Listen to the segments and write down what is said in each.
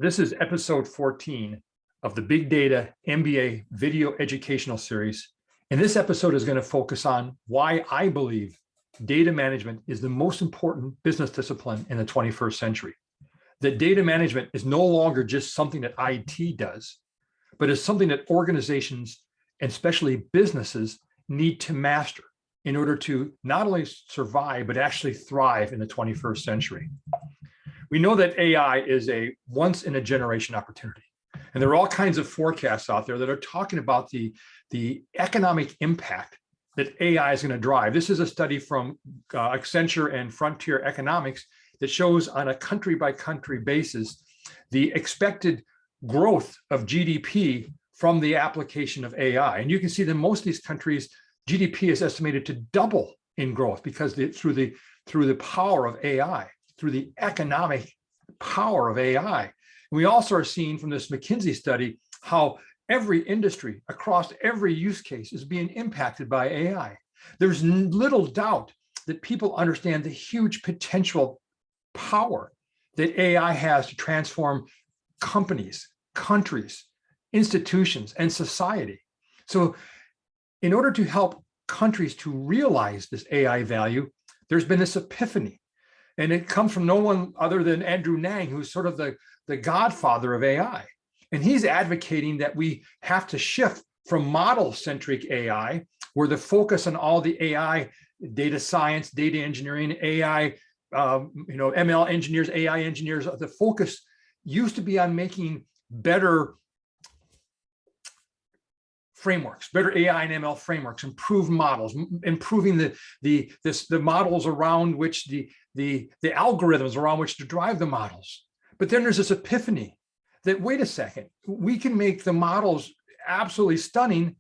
This is episode 14 of the Big Data MBA video educational series. And this episode is going to focus on why I believe data management is the most important business discipline in the 21st century. That data management is no longer just something that IT does, but is something that organizations, and especially businesses, need to master in order to not only survive, but actually thrive in the 21st century. We know that AI is a once-in-a-generation opportunity. And there are all kinds of forecasts out there that are talking about the economic impact that AI is going to drive. This is a study from Accenture and Frontier Economics that shows on a country-by-country basis the expected growth of GDP from the application of AI. And you can see that most of these countries, GDP is estimated to double in growth because through the power of AI, through the economic power of AI. And we also are seeing from this McKinsey study how every industry across every use case is being impacted by AI. There's little doubt that people understand the huge potential power that AI has to transform companies, countries, institutions, and society. So in order to help countries to realize this AI value, there's been this epiphany. And it comes from no one other than Andrew Ng, who's sort of the godfather of AI. And he's advocating that we have to shift from model-centric AI, where the focus on all the AI, data science, data engineering, AI, ML engineers, AI engineers, the focus used to be on making better frameworks, better AI and ML frameworks, improved models, improving the models around which the algorithms around which to drive the models. But then there's this epiphany that, wait a second, we can make the models absolutely stunning,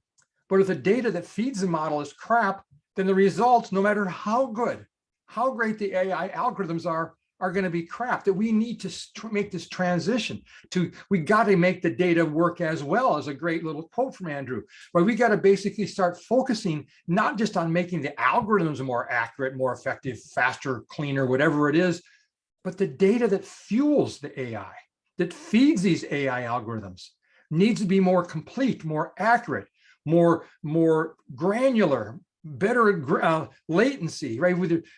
but if the data that feeds the model is crap, then the results, no matter how good, how great the AI algorithms are going to be crap. That we need to make this transition to, we got to make the data work as well, as a great little quote from Andrew, where we got to basically start focusing not just on making the algorithms more accurate, more effective, faster, cleaner, whatever it is, but the data that fuels the AI, that feeds these AI algorithms needs to be more complete, more accurate, more granular, better latency, right?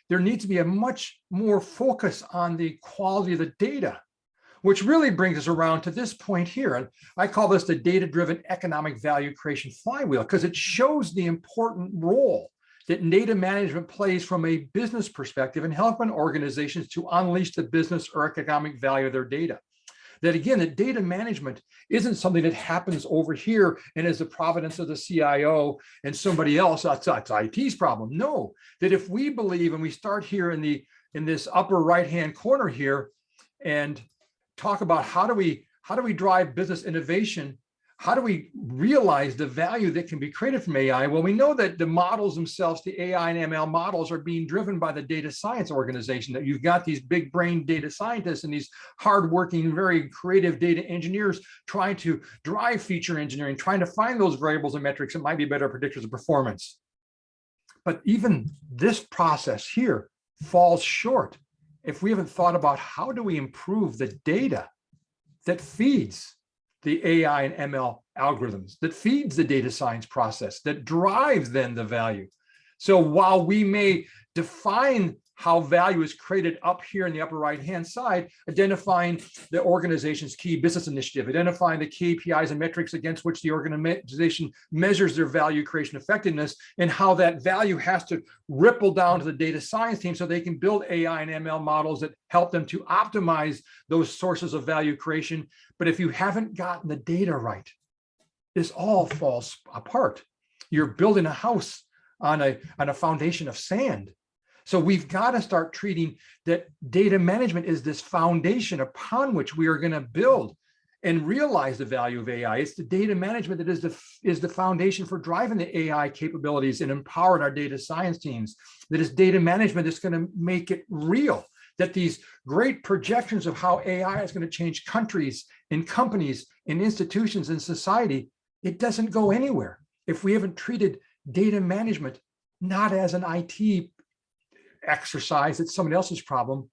There needs to be a much more focus on the quality of the data, which really brings us around to this point here. And I call this the data-driven economic value creation flywheel, because it shows the important role that data management plays from a business perspective in helping organizations to unleash the business or economic value of their data. That again, that data management isn't something that happens over here and is the providence of the CIO and somebody else. That's IT's problem. No, that if we believe, and we start here in this upper right-hand corner here and talk about how do we drive business innovation, how do we realize the value that can be created from AI? Well, we know that the models themselves, the AI and ML models, are being driven by the data science organization, that you've got these big brain data scientists and these hardworking, very creative data engineers trying to drive feature engineering, trying to find those variables and metrics that might be better predictors of performance. But even this process here falls short if we haven't thought about how do we improve the data that feeds the AI and ML algorithms, that feeds the data science process, that drives then the value. So while we may define how value is created up here in the upper right-hand side, identifying the organization's key business initiative, identifying the KPIs and metrics against which the organization measures their value creation effectiveness, and how that value has to ripple down to the data science team so they can build AI and ML models that help them to optimize those sources of value creation. But if you haven't gotten the data right, this all falls apart. You're building a house on a foundation of sand. So we've got to start treating that data management is this foundation upon which we are going to build and realize the value of AI. It's the data management that is the foundation for driving the AI capabilities and empowering our data science teams. That is data management that's going to make it real. That these great projections of how AI is going to change countries and companies and institutions and society, it doesn't go anywhere if we haven't treated data management not as an IT exercise, it's someone else's problem,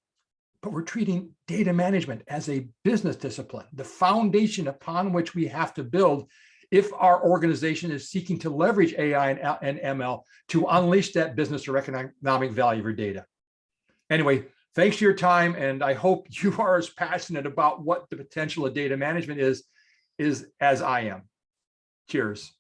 but we're treating data management as a business discipline, the foundation upon which we have to build if our organization is seeking to leverage AI and ML to unleash that business or economic value of your data. Anyway, thanks for your time, and I hope you are as passionate about what the potential of data management is as I am. Cheers.